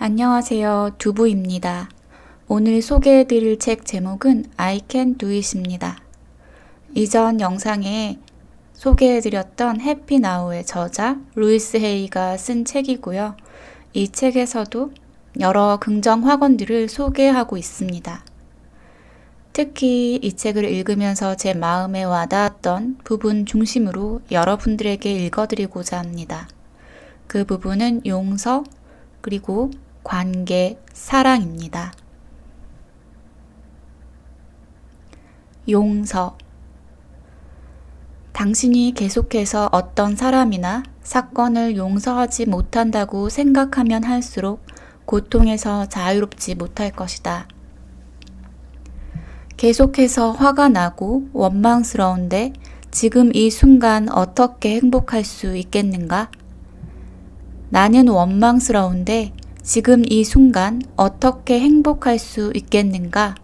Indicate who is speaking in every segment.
Speaker 1: 안녕하세요. 두부입니다. 오늘 소개해드릴 책 제목은 I Can Do It입니다. 이전 영상에 소개해드렸던 해피 나우의 저자 루이스 헤이가 쓴 책이고요. 이 책에서도 여러 긍정 확언들을 소개하고 있습니다. 특히 이 책을 읽으면서 제 마음에 와닿았던 부분 중심으로 여러분들에게 읽어드리고자 합니다. 그 부분은 용서, 그리고 관계, 사랑입니다. 용서. 당신이 계속해서 어떤 사람이나 사건을 용서하지 못한다고 생각하면 할수록 고통에서 자유롭지 못할 것이다. 계속해서 화가 나고 원망스러운데 지금 이 순간 어떻게 행복할 수 있겠는가? 나는 원망스러운데 지금 이 순간 어떻게 행복할 수 있겠는가?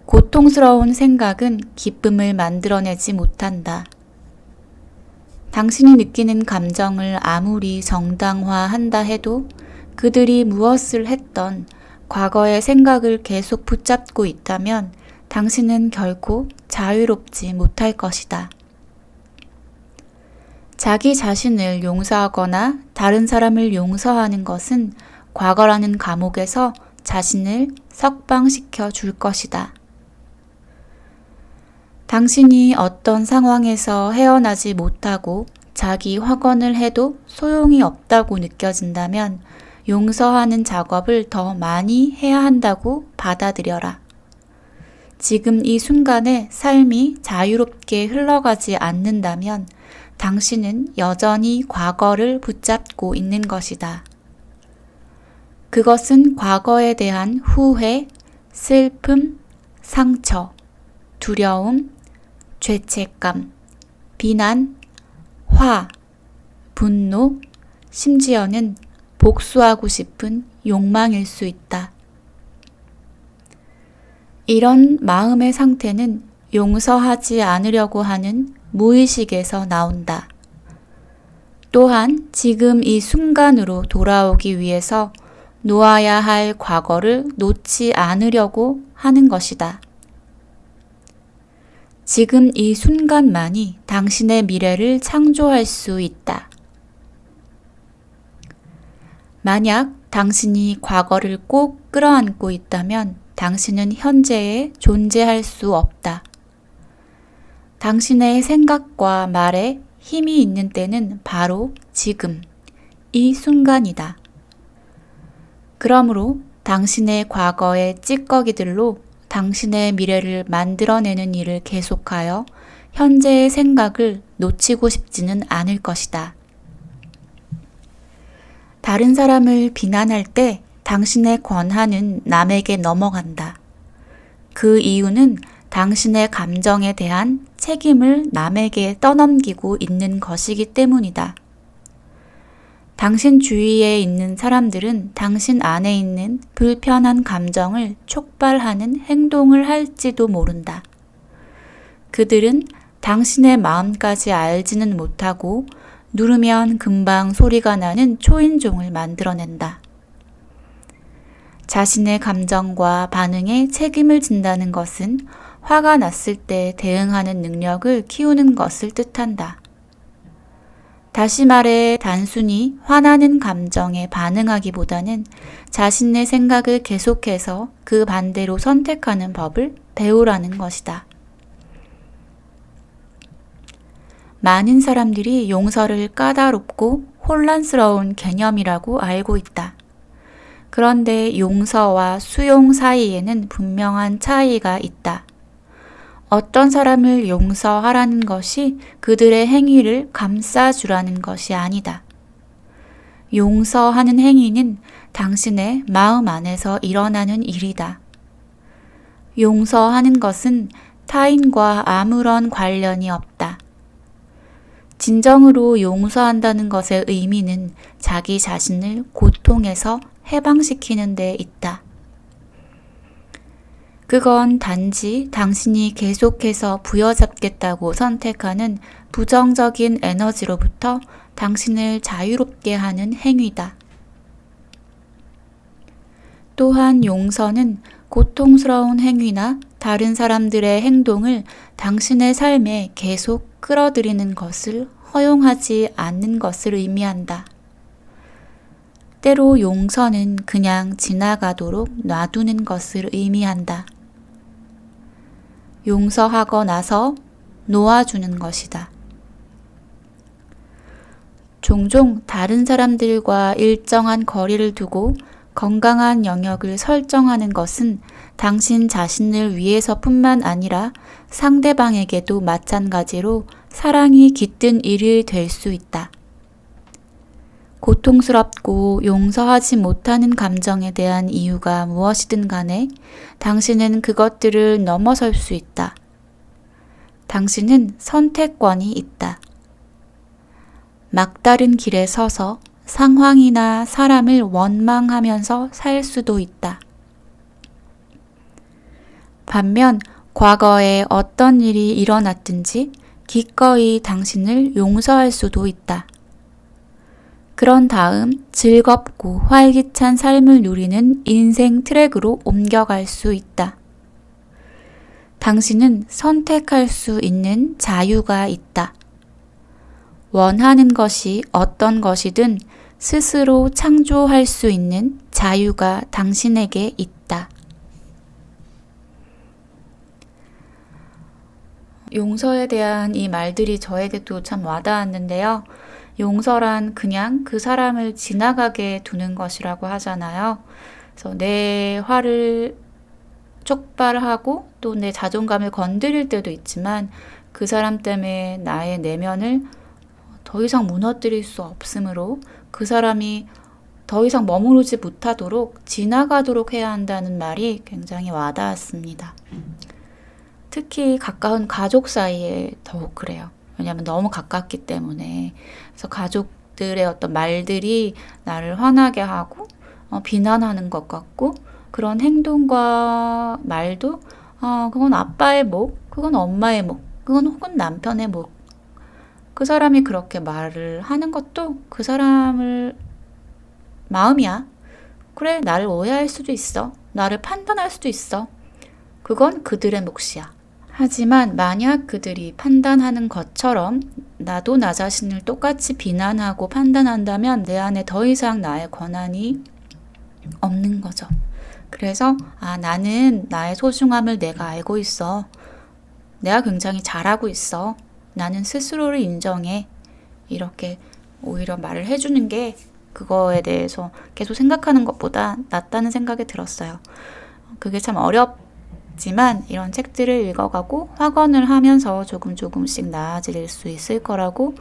Speaker 1: 고통스러운 생각은 기쁨을 만들어내지 못한다. 당신이 느끼는 감정을 아무리 정당화한다 해도 그들이 무엇을 했던 과거의 생각을 계속 붙잡고 있다면 당신은 결코 자유롭지 못할 것이다. 자기 자신을 용서하거나 다른 사람을 용서하는 것은 과거라는 감옥에서 자신을 석방시켜 줄 것이다. 당신이 어떤 상황에서 헤어나지 못하고 자기 확언을 해도 소용이 없다고 느껴진다면 용서하는 작업을 더 많이 해야 한다고 받아들여라. 지금 이 순간에 삶이 자유롭게 흘러가지 않는다면 당신은 여전히 과거를 붙잡고 있는 것이다. 그것은 과거에 대한 후회, 슬픔, 상처, 두려움, 죄책감, 비난, 화, 분노, 심지어는 복수하고 싶은 욕망일 수 있다. 이런 마음의 상태는 용서하지 않으려고 하는 무의식에서 나온다. 또한 지금 이 순간으로 돌아오기 위해서 놓아야 할 과거를 놓지 않으려고 하는 것이다. 지금 이 순간만이 당신의 미래를 창조할 수 있다. 만약 당신이 과거를 꼭 끌어안고 있다면 당신은 현재에 존재할 수 없다. 당신의 생각과 말에 힘이 있는 때는 바로 지금, 이 순간이다. 그러므로 당신의 과거의 찌꺼기들로 당신의 미래를 만들어내는 일을 계속하여 현재의 생각을 놓치고 싶지는 않을 것이다. 다른 사람을 비난할 때 당신의 권한은 남에게 넘어간다. 그 이유는 당신의 감정에 대한 책임을 남에게 떠넘기고 있는 것이기 때문이다. 당신 주위에 있는 사람들은 당신 안에 있는 불편한 감정을 촉발하는 행동을 할지도 모른다. 그들은 당신의 마음까지 알지는 못하고 누르면 금방 소리가 나는 초인종을 만들어낸다. 자신의 감정과 반응에 책임을 진다는 것은 화가 났을 때 대응하는 능력을 키우는 것을 뜻한다. 다시 말해 단순히 화나는 감정에 반응하기보다는 자신의 생각을 계속해서 그 반대로 선택하는 법을 배우라는 것이다. 많은 사람들이 용서를 까다롭고 혼란스러운 개념이라고 알고 있다. 그런데 용서와 수용 사이에는 분명한 차이가 있다. 어떤 사람을 용서하라는 것이 그들의 행위를 감싸주라는 것이 아니다. 용서하는 행위는 당신의 마음 안에서 일어나는 일이다. 용서하는 것은 타인과 아무런 관련이 없다. 진정으로 용서한다는 것의 의미는 자기 자신을 고통에서 해방시키는 데 있다. 그건 단지 당신이 계속해서 부여잡겠다고 선택하는 부정적인 에너지로부터 당신을 자유롭게 하는 행위다. 또한 용서는 고통스러운 행위나 다른 사람들의 행동을 당신의 삶에 계속 끌어들이는 것을 허용하지 않는 것을 의미한다. 때로 용서는 그냥 지나가도록 놔두는 것을 의미한다. 용서하고 나서 놓아주는 것이다. 종종 다른 사람들과 일정한 거리를 두고 건강한 영역을 설정하는 것은 당신 자신을 위해서뿐만 아니라 상대방에게도 마찬가지로 사랑이 깃든 일이 될 수 있다. 고통스럽고 용서하지 못하는 감정에 대한 이유가 무엇이든 간에 당신은 그것들을 넘어설 수 있다. 당신은 선택권이 있다. 막다른 길에 서서 상황이나 사람을 원망하면서 살 수도 있다. 반면 과거에 어떤 일이 일어났든지 기꺼이 당신을 용서할 수도 있다. 그런 다음 즐겁고 활기찬 삶을 누리는 인생 트랙으로 옮겨갈 수 있다. 당신은 선택할 수 있는 자유가 있다. 원하는 것이 어떤 것이든 스스로 창조할 수 있는 자유가 당신에게 있다. 용서에 대한 이 말들이 저에게도 참 와닿았는데요. 용서란 그냥 그 사람을 지나가게 두는 것이라고 하잖아요. 그래서 내 화를 촉발하고 또 내 자존감을 건드릴 때도 있지만 그 사람 때문에 나의 내면을 더 이상 무너뜨릴 수 없으므로 그 사람이 더 이상 머무르지 못하도록 지나가도록 해야 한다는 말이 굉장히 와닿았습니다. 특히 가까운 가족 사이에 더욱 그래요. 왜냐하면 너무 가깝기 때문에. 그래서 가족들의 어떤 말들이 나를 화나게 하고 비난하는 것 같고 그런 행동과 말도 그건 아빠의 목, 그건 엄마의 목, 그건 혹은 남편의 목. 그 사람이 그렇게 말을 하는 것도 그 사람을 마음이야. 그래, 나를 오해할 수도 있어. 나를 판단할 수도 있어. 그건 그들의 몫이야. 하지만 만약 그들이 판단하는 것처럼 나도 나 자신을 똑같이 비난하고 판단한다면 내 안에 더 이상 나의 권한이 없는 거죠. 그래서 나는 나의 소중함을 내가 알고 있어. 내가 굉장히 잘하고 있어. 나는 스스로를 인정해. 이렇게 오히려 말을 해주는 게 그거에 대해서 계속 생각하는 것보다 낫다는 생각이 들었어요. 그게 참 어렵지만 이런 책들을 읽어가고 확언을 하면서 조금씩 나아질 수 있을 거라고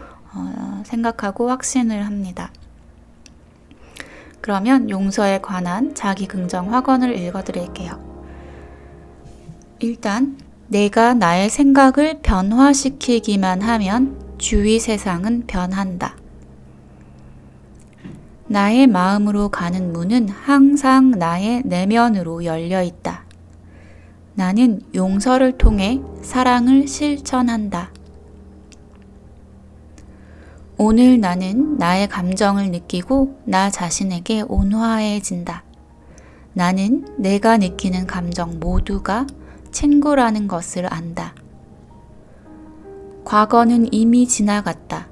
Speaker 1: 생각하고 확신을 합니다. 그러면 용서에 관한 자기 긍정 확언을 읽어드릴게요. 일단 내가 나의 생각을 변화시키기만 하면 주위 세상은 변한다. 나의 마음으로 가는 문은 항상 나의 내면으로 열려 있다. 나는 용서를 통해 사랑을 실천한다. 오늘 나는 나의 감정을 느끼고 나 자신에게 온화해진다. 나는 내가 느끼는 감정 모두가 친구라는 것을 안다. 과거는 이미 지나갔다.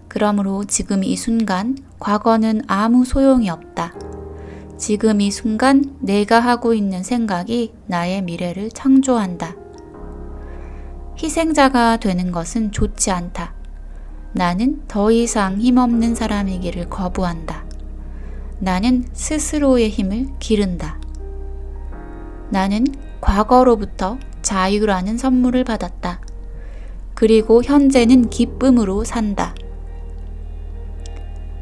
Speaker 1: 그러므로 지금 이 순간 과거는 아무 소용이 없다. 지금 이 순간 내가 하고 있는 생각이 나의 미래를 창조한다. 희생자가 되는 것은 좋지 않다. 나는 더 이상 힘없는 사람이기를 거부한다. 나는 스스로의 힘을 기른다. 나는 과거로부터 자유라는 선물을 받았다. 그리고 현재는 기쁨으로 산다.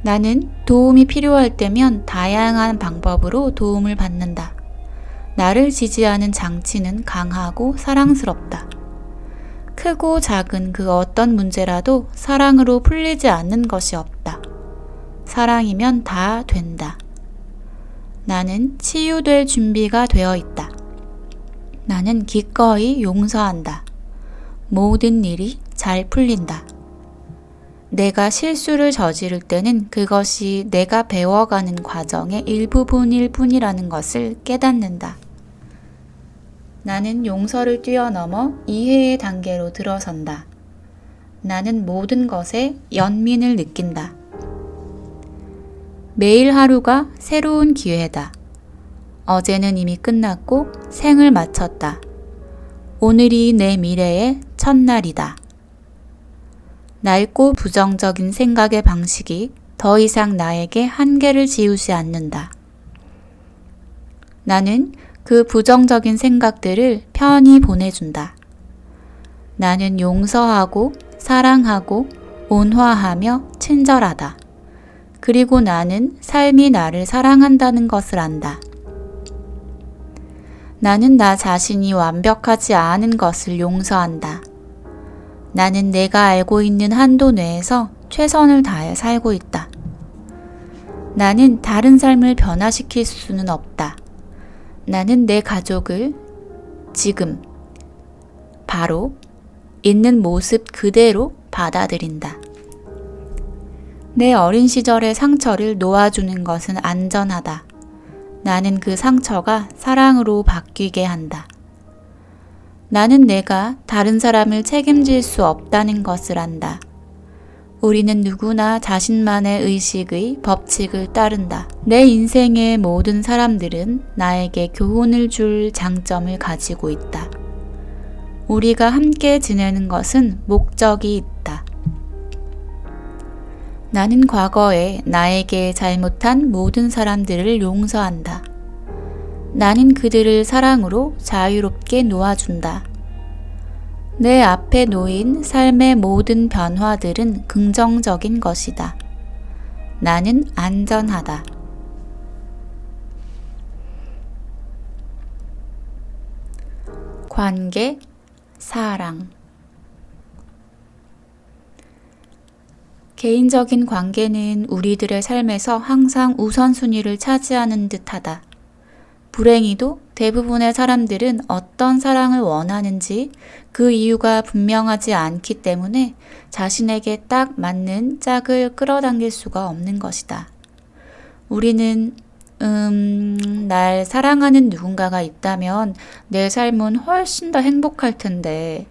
Speaker 1: 나는 도움이 필요할 때면 다양한 방법으로 도움을 받는다. 나를 지지하는 장치는 강하고 사랑스럽다. 크고 작은 그 어떤 문제라도 사랑으로 풀리지 않는 것이 없다. 사랑이면 다 된다. 나는 치유될 준비가 되어 있다. 나는 기꺼이 용서한다. 모든 일이 잘 풀린다. 내가 실수를 저지를 때는 그것이 내가 배워가는 과정의 일부분일 뿐이라는 것을 깨닫는다. 나는 용서를 뛰어넘어 이해의 단계로 들어선다. 나는 모든 것에 연민을 느낀다. 매일 하루가 새로운 기회다. 어제는 이미 끝났고 생을 마쳤다. 오늘이 내 미래의 첫날이다. 낡고 부정적인 생각의 방식이 더 이상 나에게 한계를 지우지 않는다. 나는 그 부정적인 생각들을 편히 보내준다. 나는 용서하고 사랑하고 온화하며 친절하다. 그리고 나는 삶이 나를 사랑한다는 것을 안다. 나는 나 자신이 완벽하지 않은 것을 용서한다. 나는 내가 알고 있는 한도 내에서 최선을 다해 살고 있다. 나는 다른 삶을 변화시킬 수는 없다. 나는 내 가족을 지금, 바로 있는 모습 그대로 받아들인다. 내 어린 시절의 상처를 놓아주는 것은 안전하다. 나는 그 상처가 사랑으로 바뀌게 한다. 나는 내가 다른 사람을 책임질 수 없다는 것을 안다. 우리는 누구나 자신만의 의식의 법칙을 따른다. 내 인생의 모든 사람들은 나에게 교훈을 줄 장점을 가지고 있다. 우리가 함께 지내는 것은 목적이 있다. 나는 과거에 나에게 잘못한 모든 사람들을 용서한다. 나는 그들을 사랑으로 자유롭게 놓아준다. 내 앞에 놓인 삶의 모든 변화들은 긍정적인 것이다. 나는 안전하다. 관계, 사랑. 개인적인 관계는 우리들의 삶에서 항상 우선순위를 차지하는 듯하다. 불행히도 대부분의 사람들은 어떤 사랑을 원하는지 그 이유가 분명하지 않기 때문에 자신에게 딱 맞는 짝을 끌어당길 수가 없는 것이다. 우리는 날 사랑하는 누군가가 있다면 내 삶은 훨씬 더 행복할 텐데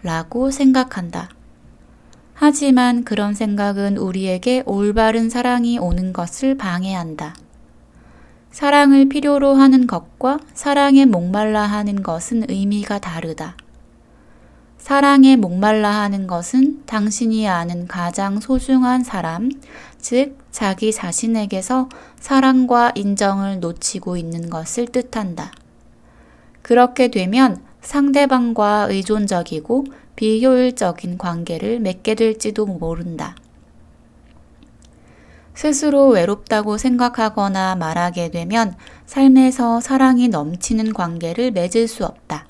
Speaker 1: 라고 생각한다. 하지만 그런 생각은 우리에게 올바른 사랑이 오는 것을 방해한다. 사랑을 필요로 하는 것과 사랑에 목말라 하는 것은 의미가 다르다. 사랑에 목말라 하는 것은 당신이 아는 가장 소중한 사람, 즉 자기 자신에게서 사랑과 인정을 놓치고 있는 것을 뜻한다. 그렇게 되면 상대방과 의존적이고 비효율적인 관계를 맺게 될지도 모른다. 스스로 외롭다고 생각하거나 말하게 되면 삶에서 사랑이 넘치는 관계를 맺을 수 없다.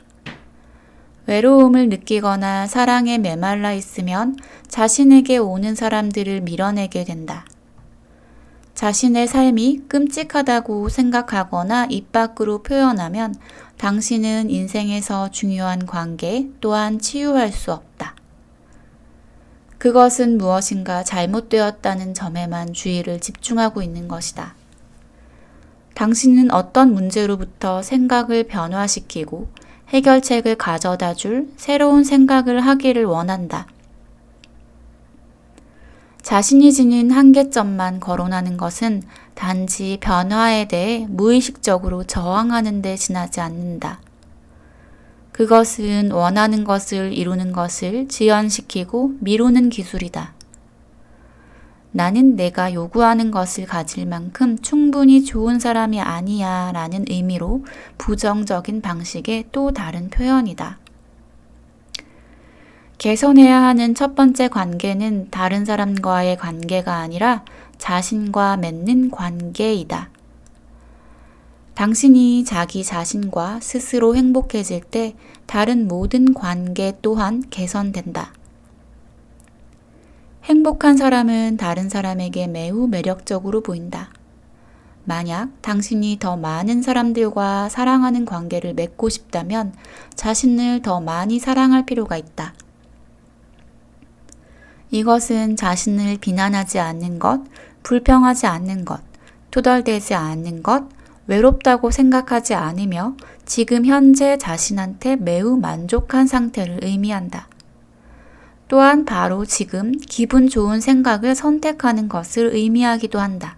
Speaker 1: 외로움을 느끼거나 사랑에 메말라 있으면 자신에게 오는 사람들을 밀어내게 된다. 자신의 삶이 끔찍하다고 생각하거나 입 밖으로 표현하면 당신은 인생에서 중요한 관계 또한 치유할 수 없다. 그것은 무엇인가 잘못되었다는 점에만 주의를 집중하고 있는 것이다. 당신은 어떤 문제로부터 생각을 변화시키고 해결책을 가져다 줄 새로운 생각을 하기를 원한다. 자신이 지닌 한계점만 거론하는 것은 단지 변화에 대해 무의식적으로 저항하는 데 지나지 않는다. 그것은 원하는 것을 이루는 것을 지연시키고 미루는 기술이다. 나는 내가 요구하는 것을 가질 만큼 충분히 좋은 사람이 아니야 라는 의미로 부정적인 방식의 또 다른 표현이다. 개선해야 하는 첫 번째 관계는 다른 사람과의 관계가 아니라 자신과 맺는 관계이다. 당신이 자기 자신과 스스로 행복해질 때 다른 모든 관계 또한 개선된다. 행복한 사람은 다른 사람에게 매우 매력적으로 보인다. 만약 당신이 더 많은 사람들과 사랑하는 관계를 맺고 싶다면 자신을 더 많이 사랑할 필요가 있다. 이것은 자신을 비난하지 않는 것, 불평하지 않는 것, 투덜대지 않는 것, 외롭다고 생각하지 않으며 지금 현재 자신한테 매우 만족한 상태를 의미한다. 또한 바로 지금 기분 좋은 생각을 선택하는 것을 의미하기도 한다.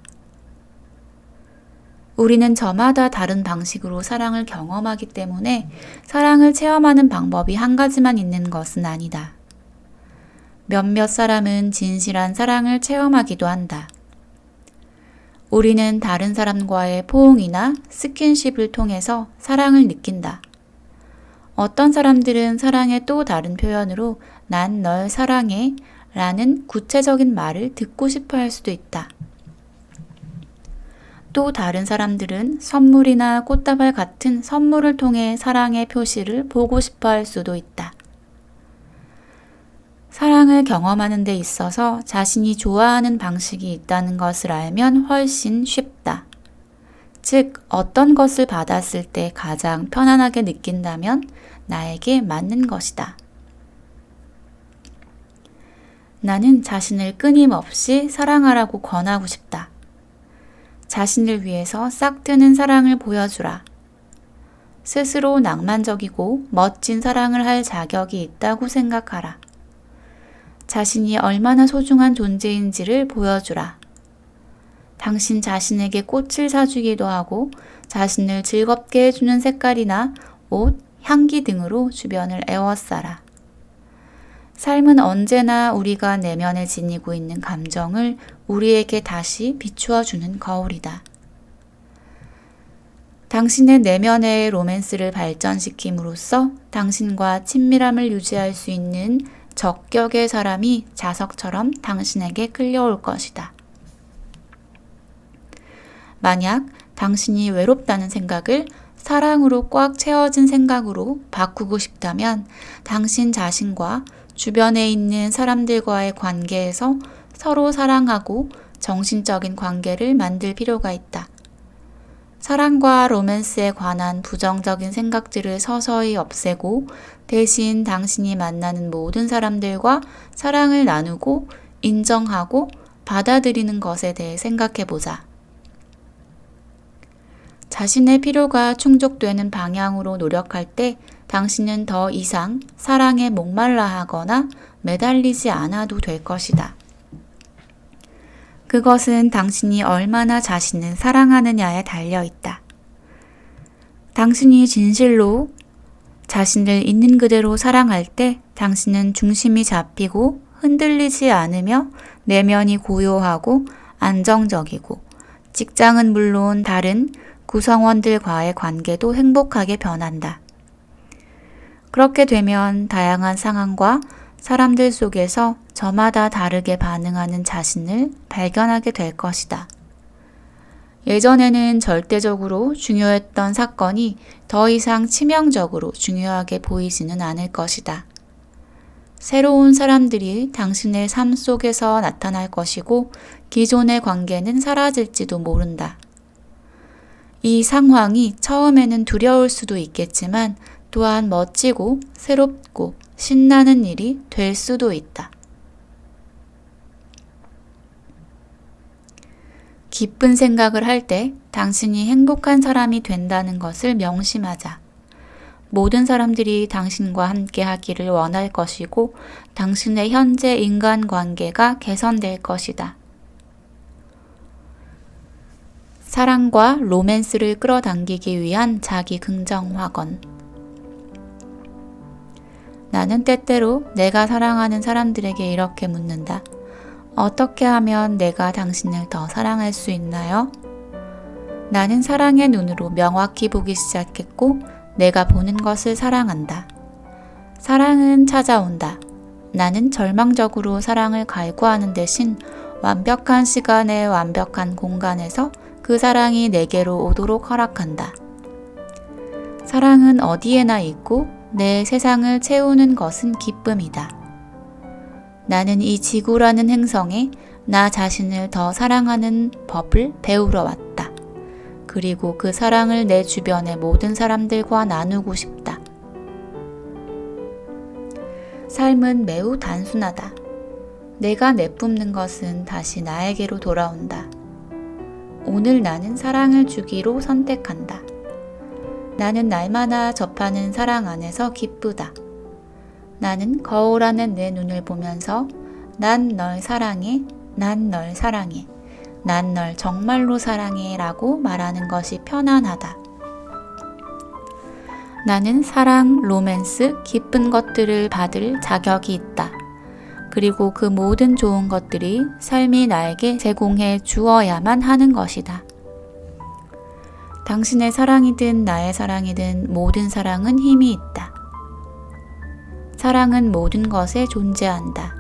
Speaker 1: 우리는 저마다 다른 방식으로 사랑을 경험하기 때문에 사랑을 체험하는 방법이 한 가지만 있는 것은 아니다. 몇몇 사람은 진실한 사랑을 체험하기도 한다. 우리는 다른 사람과의 포옹이나 스킨십을 통해서 사랑을 느낀다. 어떤 사람들은 사랑의 또 다른 표현으로 난 널 사랑해 라는 구체적인 말을 듣고 싶어 할 수도 있다. 또 다른 사람들은 선물이나 꽃다발 같은 선물을 통해 사랑의 표시를 보고 싶어 할 수도 있다. 사랑을 경험하는 데 있어서 자신이 좋아하는 방식이 있다는 것을 알면 훨씬 쉽다. 즉, 어떤 것을 받았을 때 가장 편안하게 느낀다면 나에게 맞는 것이다. 나는 자신을 끊임없이 사랑하라고 권하고 싶다. 자신을 위해서 싹트는 사랑을 보여주라. 스스로 낭만적이고 멋진 사랑을 할 자격이 있다고 생각하라. 자신이 얼마나 소중한 존재인지를 보여주라. 당신 자신에게 꽃을 사주기도 하고 자신을 즐겁게 해주는 색깔이나 옷, 향기 등으로 주변을 에워싸라. 삶은 언제나 우리가 내면에 지니고 있는 감정을 우리에게 다시 비추어주는 거울이다. 당신의 내면의 로맨스를 발전시킴으로써 당신과 친밀함을 유지할 수 있는 적격의 사람이 자석처럼 당신에게 끌려올 것이다. 만약 당신이 외롭다는 생각을 사랑으로 꽉 채워진 생각으로 바꾸고 싶다면 당신 자신과 주변에 있는 사람들과의 관계에서 서로 사랑하고 정신적인 관계를 만들 필요가 있다. 사랑과 로맨스에 관한 부정적인 생각들을 서서히 없애고 대신 당신이 만나는 모든 사람들과 사랑을 나누고 인정하고 받아들이는 것에 대해 생각해보자. 자신의 필요가 충족되는 방향으로 노력할 때 당신은 더 이상 사랑에 목말라 하거나 매달리지 않아도 될 것이다. 그것은 당신이 얼마나 자신을 사랑하느냐에 달려있다. 당신이 진실로 자신을 있는 그대로 사랑할 때 당신은 중심이 잡히고 흔들리지 않으며 내면이 고요하고 안정적이고 직장은 물론 다른 구성원들과의 관계도 행복하게 변한다. 그렇게 되면 다양한 상황과 사람들 속에서 저마다 다르게 반응하는 자신을 발견하게 될 것이다. 예전에는 절대적으로 중요했던 사건이 더 이상 치명적으로 중요하게 보이지는 않을 것이다. 새로운 사람들이 당신의 삶 속에서 나타날 것이고 기존의 관계는 사라질지도 모른다. 이 상황이 처음에는 두려울 수도 있겠지만 또한 멋지고 새롭고 신나는 일이 될 수도 있다. 기쁜 생각을 할 때 당신이 행복한 사람이 된다는 것을 명심하자. 모든 사람들이 당신과 함께 하기를 원할 것이고 당신의 현재 인간관계가 개선될 것이다. 사랑과 로맨스를 끌어당기기 위한 자기 긍정 확언. 나는 때때로 내가 사랑하는 사람들에게 이렇게 묻는다. 어떻게 하면 내가 당신을 더 사랑할 수 있나요? 나는 사랑의 눈으로 명확히 보기 시작했고 내가 보는 것을 사랑한다. 사랑은 찾아온다. 나는 절망적으로 사랑을 갈구하는 대신 완벽한 시간에 완벽한 공간에서 그 사랑이 내게로 오도록 허락한다. 사랑은 어디에나 있고 내 세상을 채우는 것은 기쁨이다. 나는 이 지구라는 행성에 나 자신을 더 사랑하는 법을 배우러 왔다. 그리고 그 사랑을 내 주변의 모든 사람들과 나누고 싶다. 삶은 매우 단순하다. 내가 내뿜는 것은 다시 나에게로 돌아온다. 오늘 나는 사랑을 주기로 선택한다. 나는 날마다 접하는 사랑 안에서 기쁘다. 나는 거울 안에 내 눈을 보면서 난 널 사랑해, 난 널 사랑해, 난 널 정말로 사랑해 라고 말하는 것이 편안하다. 나는 사랑, 로맨스, 기쁜 것들을 받을 자격이 있다. 그리고 그 모든 좋은 것들이 삶이 나에게 제공해 주어야만 하는 것이다. 당신의 사랑이든 나의 사랑이든 모든 사랑은 힘이 있다. 사랑은 모든 것에 존재한다.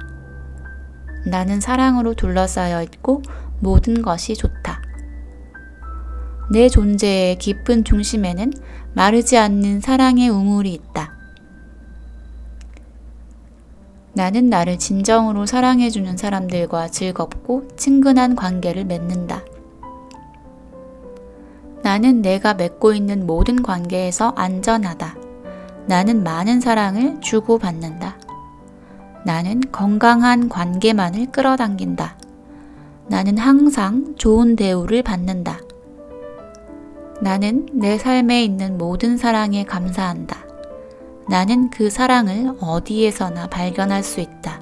Speaker 1: 나는 사랑으로 둘러싸여 있고 모든 것이 좋다. 내 존재의 깊은 중심에는 마르지 않는 사랑의 우물이 있다. 나는 나를 진정으로 사랑해주는 사람들과 즐겁고 친근한 관계를 맺는다. 나는 내가 맺고 있는 모든 관계에서 안전하다. 나는 많은 사랑을 주고받는다. 나는 건강한 관계만을 끌어당긴다. 나는 항상 좋은 대우를 받는다. 나는 내 삶에 있는 모든 사랑에 감사한다. 나는 그 사랑을 어디에서나 발견할 수 있다.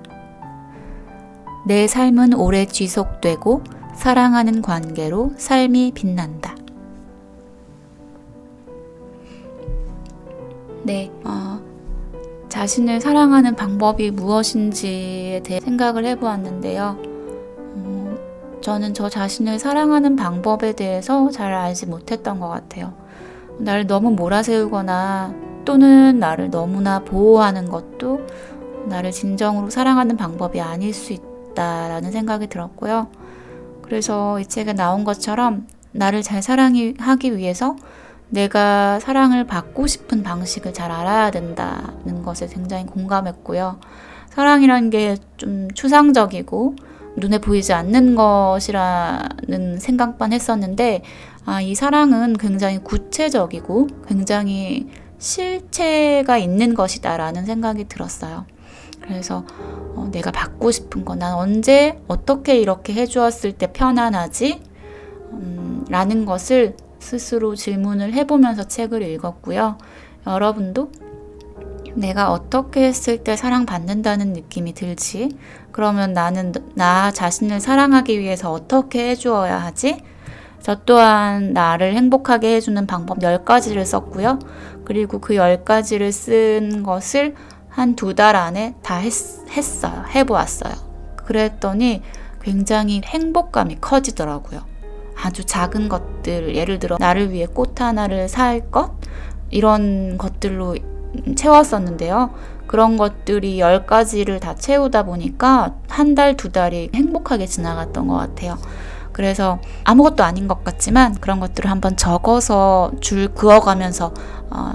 Speaker 1: 내 삶은 오래 지속되고 사랑하는 관계로 삶이 빛난다. 네, 자신을 사랑하는 방법이 무엇인지에 대해 생각을 해보았는데요. 저는 저 자신을 사랑하는 방법에 대해서 잘 알지 못했던 것 같아요. 나를 너무 몰아세우거나 또는 나를 너무나 보호하는 것도 나를 진정으로 사랑하는 방법이 아닐 수 있다라는 생각이 들었고요. 그래서 이 책에 나온 것처럼 나를 잘 사랑하기 위해서 내가 사랑을 받고 싶은 방식을 잘 알아야 된다는 것에 굉장히 공감했고요. 사랑이라는 게 좀 추상적이고 눈에 보이지 않는 것이라는 생각만 했었는데 이 사랑은 굉장히 구체적이고 굉장히 실체가 있는 것이다라는 생각이 들었어요. 그래서 내가 받고 싶은 거, 난 언제 어떻게 이렇게 해주었을 때 편안하지? 라는 것을 스스로 질문을 해보면서 책을 읽었고요. 여러분도 내가 어떻게 했을 때 사랑받는다는 느낌이 들지? 그러면 나는 나 자신을 사랑하기 위해서 어떻게 해주어야 하지? 저 또한 나를 행복하게 해주는 방법 10가지를 썼고요. 그리고 그 10가지를 쓴 것을 한 2달 안에 다 했어요. 해보았어요. 그랬더니 굉장히 행복감이 커지더라고요. 아주 작은 것들, 예를 들어 나를 위해 꽃 하나를 살 것? 이런 것들로 채웠었는데요. 그런 것들이 10가지를 다 채우다 보니까 한 달, 2달이 행복하게 지나갔던 것 같아요. 그래서 아무것도 아닌 것 같지만 그런 것들을 한번 적어서 줄 그어가면서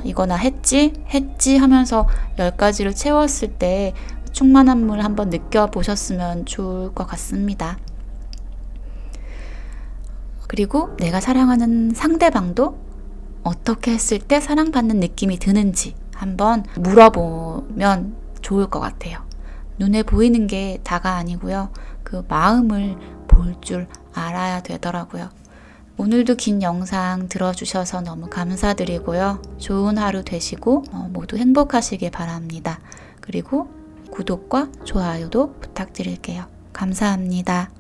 Speaker 1: 이거나 했지 하면서 10가지를 채웠을 때 충만함을 한번 느껴보셨으면 좋을 것 같습니다. 그리고 내가 사랑하는 상대방도 어떻게 했을 때 사랑받는 느낌이 드는지 한번 물어보면 좋을 것 같아요. 눈에 보이는 게 다가 아니고요. 그 마음을 볼 줄 알아야 되더라고요. 오늘도 긴 영상 들어주셔서 너무 감사드리고요. 좋은 하루 되시고 모두 행복하시길 바랍니다. 그리고 구독과 좋아요도 부탁드릴게요. 감사합니다.